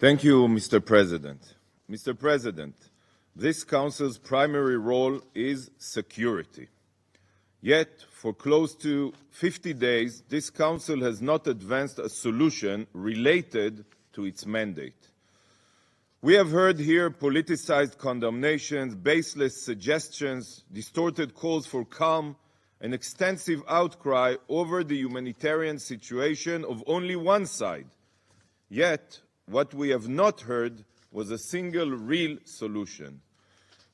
Thank you, Mr. President. Mr. President, this Council's primary role is security. Yet, for close to 50 days, this Council has not advanced a solution related to its mandate. We have heard here politicized condemnations, baseless suggestions, distorted calls for calm, and extensive outcry over the humanitarian situation of only one side. Yet, what we have not heard was a single real solution.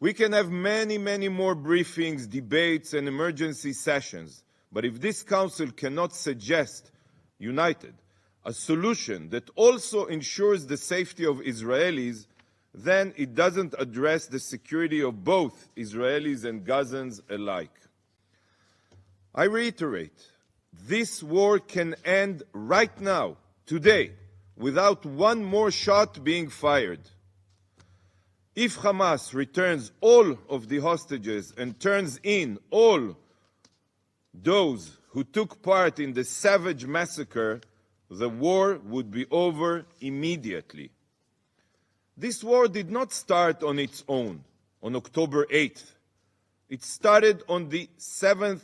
We can have many more briefings, debates, and emergency sessions, but if this Council cannot suggest, united, a solution that also ensures the safety of Israelis, then it doesn't address the security of both Israelis and Gazans alike. I reiterate, this war can end right now, today, without one more shot being fired. If Hamas returns all of the hostages and turns in all those who took part in the savage massacre, the war would be over immediately. This war did not start on its own on October 8th. It started on the 7th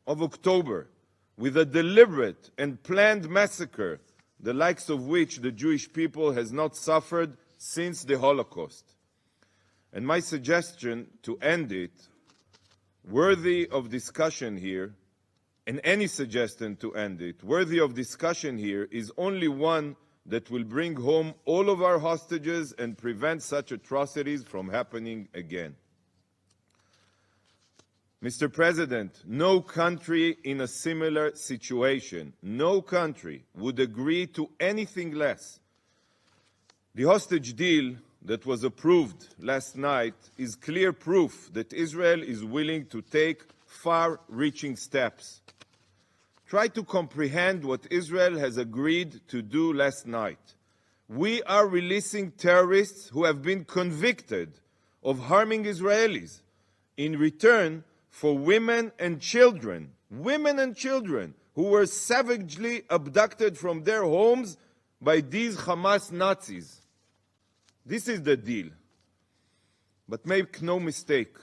of October with a deliberate and planned massacre, the likes of which the Jewish people has not suffered since the Holocaust. And my suggestion to end it, worthy of discussion here, and any suggestion to end it, worthy of discussion here, is only one that will bring home all of our hostages and prevent such atrocities from happening again. Mr. President, no country in a similar situation, no country would agree to anything less. The hostage deal that was approved last night is clear proof that Israel is willing to take far-reaching steps. Try to comprehend what Israel has agreed to do last night. We are releasing terrorists who have been convicted of harming Israelis. In return, for women and children who were savagely abducted from their homes by these Hamas Nazis. This is the deal. But make no mistake,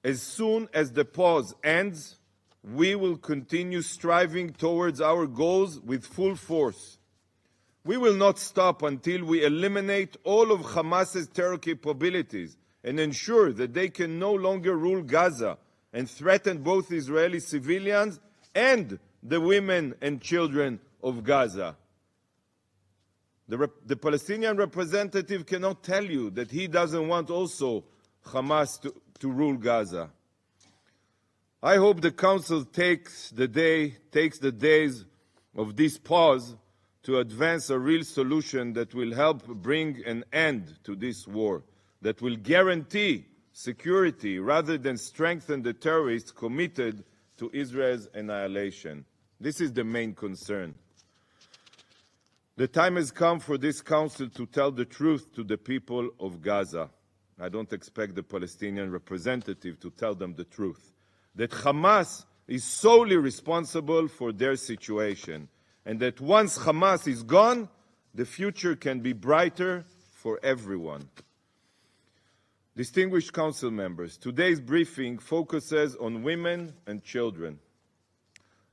as soon as the pause ends, we will continue striving towards our goals with full force. We will not stop until we eliminate all of Hamas's terror capabilities and ensure that they can no longer rule Gaza and threaten both Israeli civilians and the women and children of Gaza. The Palestinian representative cannot tell you that he doesn't want also Hamas to rule Gaza. I hope the Council takes the days of this pause to advance a real solution that will help bring an end to this war, that will guarantee security rather than strengthen the terrorists committed to Israel's annihilation. This is the main concern. The time has come for this Council to tell the truth to the people of Gaza. I don't expect the Palestinian representative to tell them the truth, that Hamas is solely responsible for their situation, and that once Hamas is gone, the future can be brighter for everyone. Distinguished Council members, today's briefing focuses on women and children.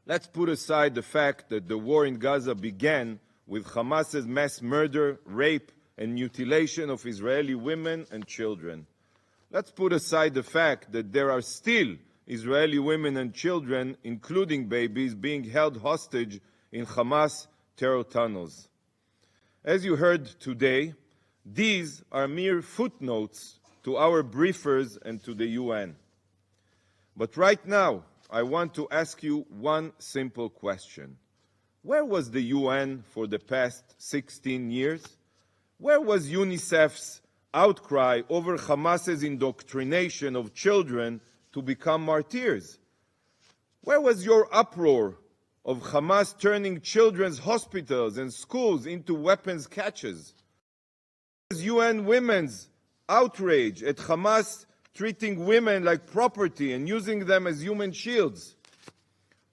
Let's put aside the fact that the war in Gaza began with Hamas's mass murder, rape, and mutilation of Israeli women and children. Let's put aside the fact that there are still Israeli women and children, including babies, being held hostage in Hamas terror tunnels. As you heard today, these are mere footnotes to our briefers and to the UN. But right now, I want to ask you one simple question. Where was the UN for the past 16 years? Where was UNICEF's outcry over Hamas's indoctrination of children to become martyrs? Where was your uproar of Hamas turning children's hospitals and schools into weapons caches? Where was UN Women's outrage at Hamas treating women like property and using them as human shields?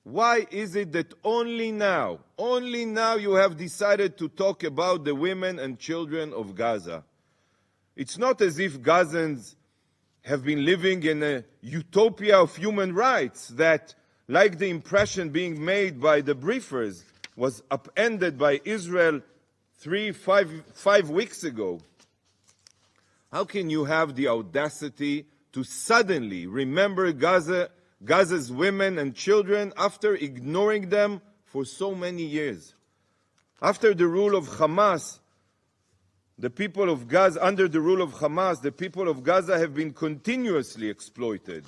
Why is it that only now you have decided to talk about the women and children of Gaza? It's not as if Gazans have been living in a utopia of human rights that, like the impression being made by the briefers, was upended by Israel 5 weeks ago. How can you have the audacity to suddenly remember Gaza's women and children after ignoring them for so many years? After the rule of Hamas, the people of Gaza, under the rule of Hamas, the people of Gaza have been continuously exploited.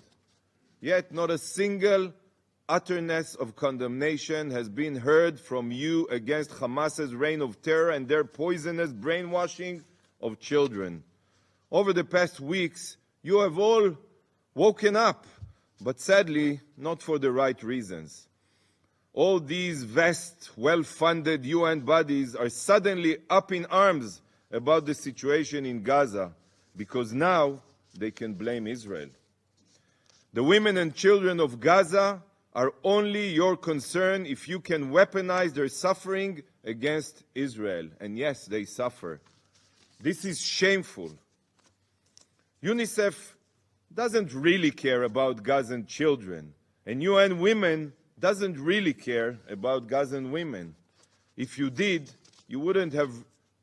Yet not a single utterness of condemnation has been heard from you against Hamas's reign of terror and their poisonous brainwashing of children. Over the past weeks, you have all woken up, but sadly, not for the right reasons. All these vast, well-funded UN bodies are suddenly up in arms about the situation in Gaza, because now they can blame Israel. The women and children of Gaza are only your concern if you can weaponize their suffering against Israel. And yes, they suffer. This is shameful. UNICEF doesn't really care about Gazan children, and UN Women doesn't really care about Gazan women. If you did, you wouldn't have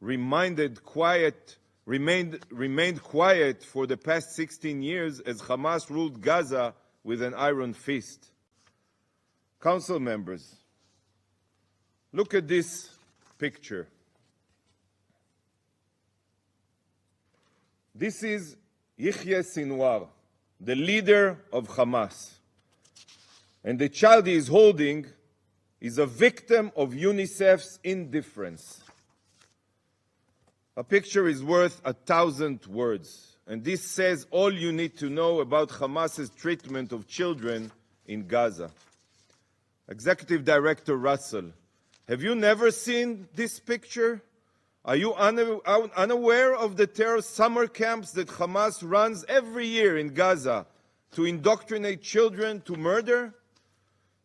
remained quiet for the past 16 years as Hamas ruled Gaza with an iron fist. Council members, look at this picture. This is Yahya Sinwar, the leader of Hamas. And the child he is holding is a victim of UNICEF's indifference. A picture is worth 1,000 words, and this says all you need to know about Hamas's treatment of children in Gaza. Executive Director Russell, have you never seen this picture? Are you unaware of the terror summer camps that Hamas runs every year in Gaza to indoctrinate children to murder?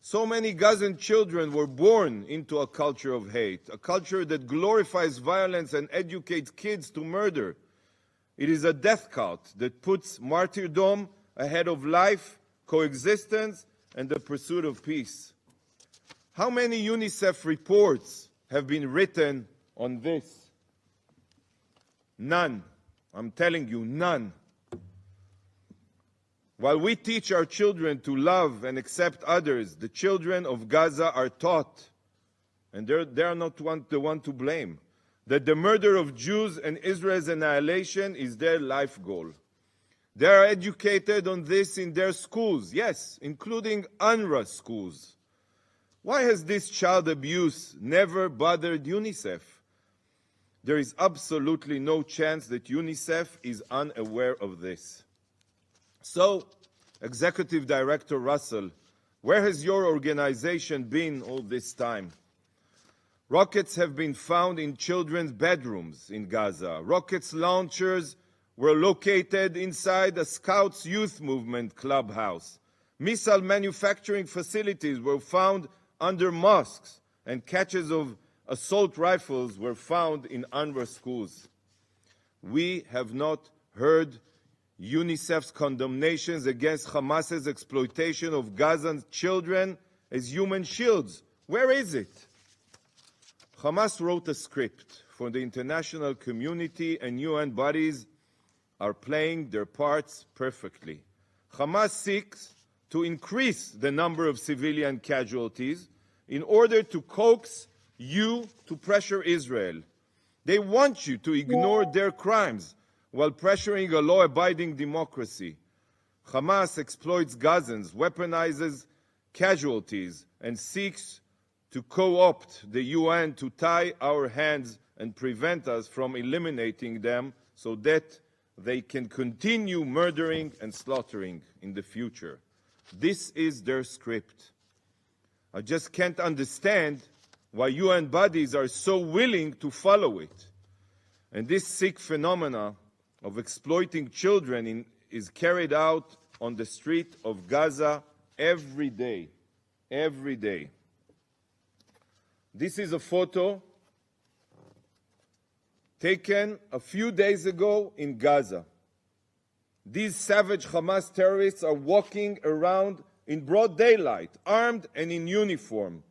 So many Gazan children were born into a culture of hate, a culture that glorifies violence and educates kids to murder. It is a death cult that puts martyrdom ahead of life, coexistence, and the pursuit of peace. How many UNICEF reports have been written on this? None. I'm telling you, none. While we teach our children to love and accept others, the children of Gaza are taught, and they are not the one to blame, that the murder of Jews and Israel's annihilation is their life goal. They are educated on this in their schools, yes, including UNRWA schools. Why has this child abuse never bothered UNICEF? There is absolutely no chance that UNICEF is unaware of this. So, Executive Director Russell, where has your organization been all this time? Rockets have been found in children's bedrooms in Gaza. Rockets launchers were located inside a Scouts Youth Movement clubhouse. Missile manufacturing facilities were found under mosques, and caches of assault rifles were found in UNRWA schools. We have not heard UNICEF's condemnations against Hamas's exploitation of Gazan children as human shields. Where is it? Hamas wrote a script for the international community, and UN bodies are playing their parts perfectly. Hamas seeks to increase the number of civilian casualties in order to coax you to pressure Israel. They want you to ignore their crimes while pressuring a law-abiding democracy. Hamas exploits Gazans, weaponizes casualties, and seeks to co-opt the UN to tie our hands and prevent us from eliminating them so that they can continue murdering and slaughtering in the future. This is their script. I just can't understand why UN bodies are so willing to follow it. And this sick phenomena of exploiting children is carried out on the street of Gaza every day. every day. This is a photo taken a few days ago in Gaza. These savage Hamas terrorists are walking around in broad daylight, armed and in uniform,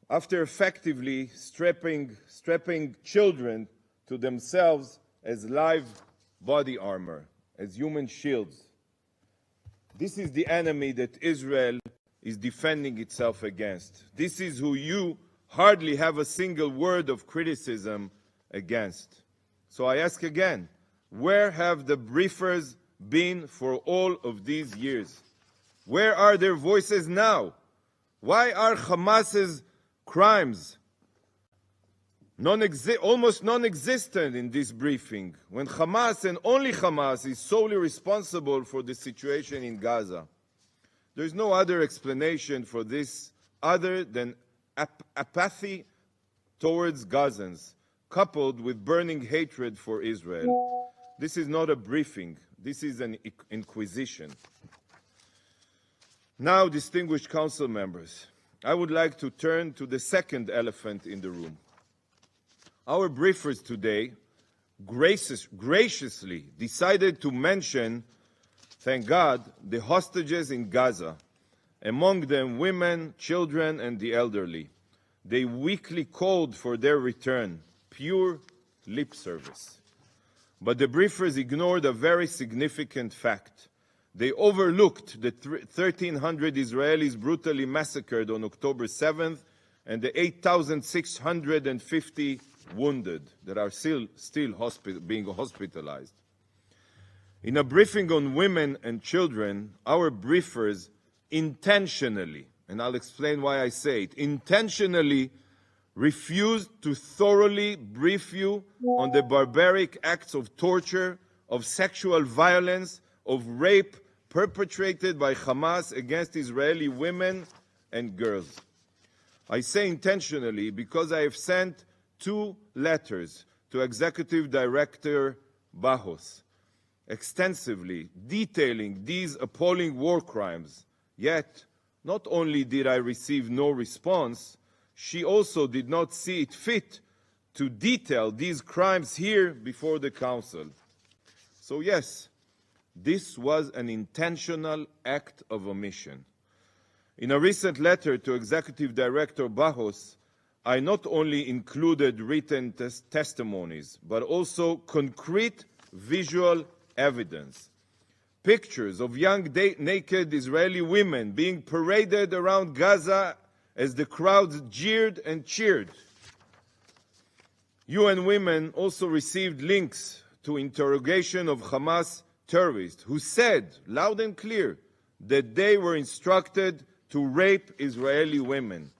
after effectively strapping children to themselves as live body armor, as human shields. This is the enemy that Israel is defending itself against. This is who you hardly have a single word of criticism against. So I ask again, where have the briefers been for all of these years? Where are their voices now? Why are Hamas's crimes almost non-existent in this briefing, when Hamas and only Hamas is solely responsible for the situation in Gaza? There is no other explanation for this other than apathy towards Gazans, coupled with burning hatred for Israel. This is not a briefing. This is an inquisition. Now, distinguished council members, I would like to turn to the second elephant in the room. Our briefers today graciously decided to mention, thank God, the hostages in Gaza, among them women, children, and the elderly. They weakly called for their return, pure lip service. But the briefers ignored a very significant fact. They overlooked the 1,300 Israelis brutally massacred on October 7th and the 8,650 wounded that are still being hospitalized. In a briefing on women and children, our briefers intentionally, and I'll explain why I say it, intentionally refused to thoroughly brief you on the barbaric acts of torture, of sexual violence, of rape perpetrated by Hamas against Israeli women and girls. I say intentionally because I have sent 2 letters to Executive Director Bahos, extensively detailing these appalling war crimes. Yet, not only did I receive no response, she also did not see it fit to detail these crimes here before the Council. So yes, this was an intentional act of omission. In a recent letter to Executive Director Bahos, I not only included written testimonies, but also concrete visual evidence. Pictures of young naked Israeli women being paraded around Gaza as the crowds jeered and cheered. UN Women also received links to interrogation of Hamas terrorists who said, loud and clear, that they were instructed to rape Israeli women.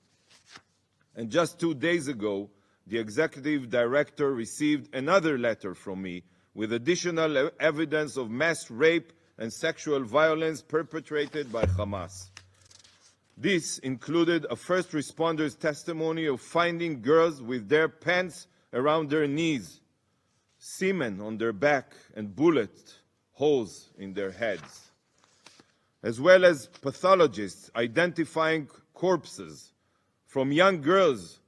And just 2 days ago, the executive director received another letter from me with additional evidence of mass rape and sexual violence perpetrated by Hamas. This included a first responder's testimony of finding girls with their pants around their knees, semen on their back, and bullet holes in their heads, as well as pathologists identifying corpses, from young girls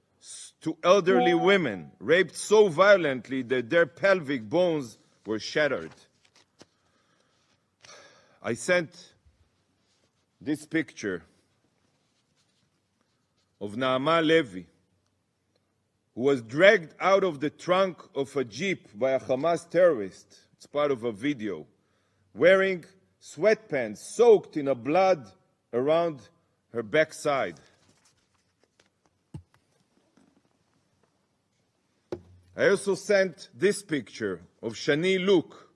to elderly women, raped so violently that their pelvic bones were shattered. I sent this picture of Naama Levi, who was dragged out of the trunk of a jeep by a Hamas terrorist. It's part of a video, wearing sweatpants soaked in blood around her backside. I also sent this picture of Shani Luke.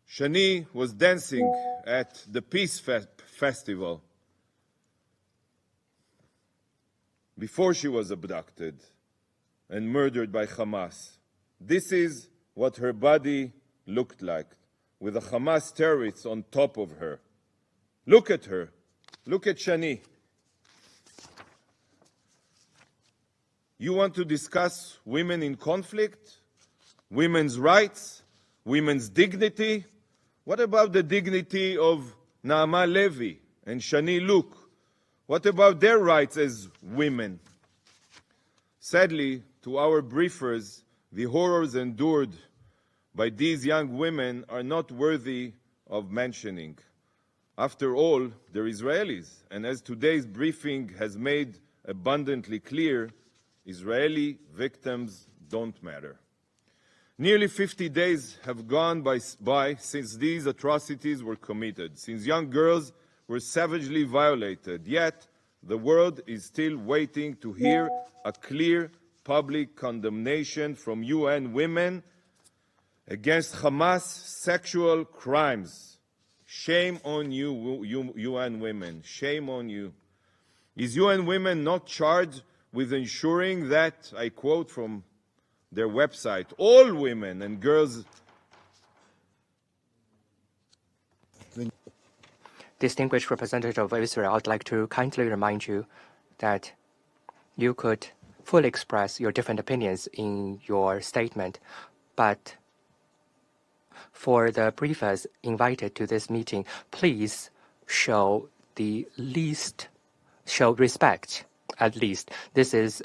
Shani was dancing at the Peace Festival before she was abducted and murdered by Hamas. This is what her body looked like, with the Hamas terrorists on top of her. Look at her. Look at Shani. You want to discuss women in conflict, women's rights, women's dignity? What about the dignity of Naama Levy and Shani Luke? What about their rights as women? Sadly, to our briefers, the horrors endured by these young women are not worthy of mentioning. After all, they're Israelis, and as today's briefing has made abundantly clear, Israeli victims don't matter. Nearly 50 days have gone by since these atrocities were committed, since young girls were savagely violated, yet the world is still waiting to hear a clear public condemnation from UN women against Hamas sexual crimes. Shame on you, UN women. Shame on you. Is UN women not charged with ensuring that, I quote from their website, all women and girls... Distinguished representative of Israel, I'd like to kindly remind you that you could fully express your different opinions in your statement, but for the briefers invited to this meeting, please show respect, at least. This is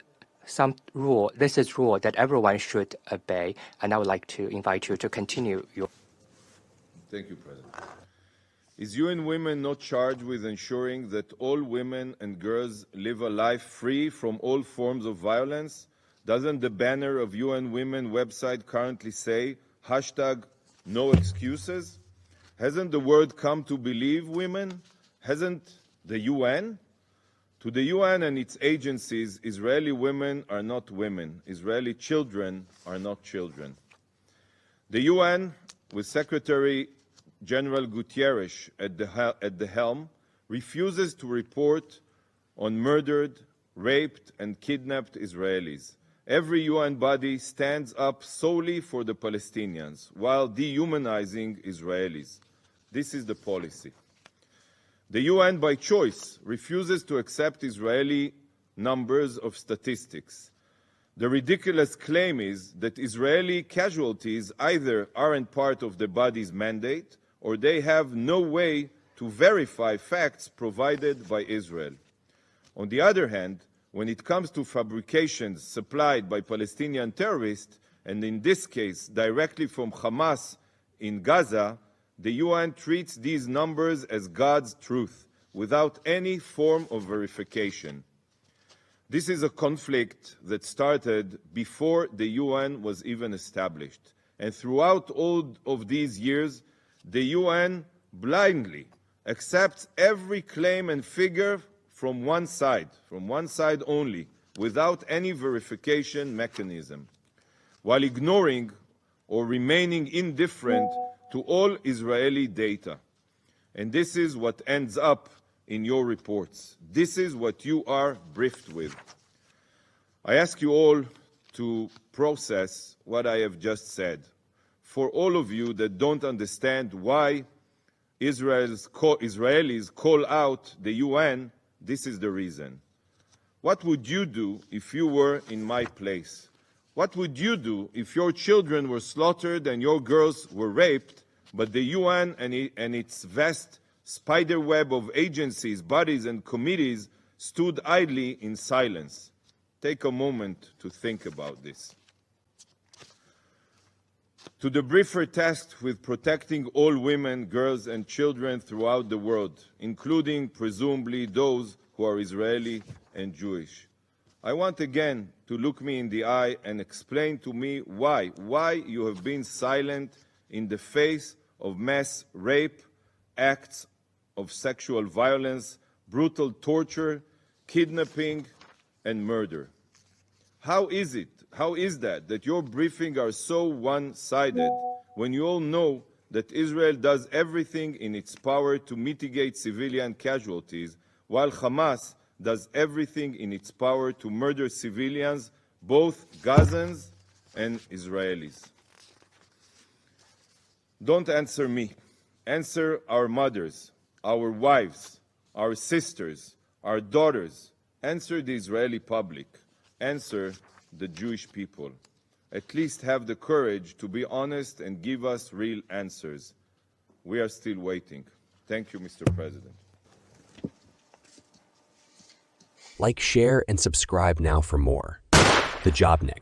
rule that everyone should obey, and I would like to invite you to continue your... Thank you, President. Is UN Women not charged with ensuring that all women and girls live a life free from all forms of violence? Doesn't the banner of UN Women website currently say #No excuses? Hasn't the world come to believe women? Hasn't the UN? To the UN and its agencies, Israeli women are not women. Israeli children are not children. The UN, with Secretary General Guterres at the helm, refuses to report on murdered, raped, and kidnapped Israelis. Every UN body stands up solely for the Palestinians, while dehumanizing Israelis. This is the policy. The UN, by choice, refuses to accept Israeli numbers of statistics. The ridiculous claim is that Israeli casualties either aren't part of the body's mandate or they have no way to verify facts provided by Israel. On the other hand, when it comes to fabrications supplied by Palestinian terrorists, and in this case directly from Hamas in Gaza, the UN treats these numbers as God's truth, without any form of verification. This is a conflict that started before the UN was even established. And throughout all of these years, the UN blindly accepts every claim and figure from one side only, without any verification mechanism, while ignoring or remaining indifferent to all Israeli data. And this is what ends up in your reports. This is what you are briefed with. I ask you all to process what I have just said. For all of you that don't understand why Israelis call out the UN, this is the reason. What would you do if you were in my place? What would you do if your children were slaughtered and your girls were raped, but the UN and its vast spiderweb of agencies, bodies, and committees stood idly in silence? Take a moment to think about this. To the briefer tasked with protecting all women, girls, and children throughout the world, including presumably those who are Israeli and Jewish, I want again to look me in the eye and explain to me why you have been silent in the face of mass rape, acts of sexual violence, brutal torture, kidnapping, and murder. How is that your briefings are so one-sided when you all know that Israel does everything in its power to mitigate civilian casualties, while Hamas does everything in its power to murder civilians, both Gazans and Israelis? Don't answer me. Answer our mothers, our wives, our sisters, our daughters. Answer the Israeli public. Answer the Jewish people. At least have the courage to be honest and give us real answers. We are still waiting. Thank you, Mr. President. Like, share, and subscribe now for more. The Jobnik.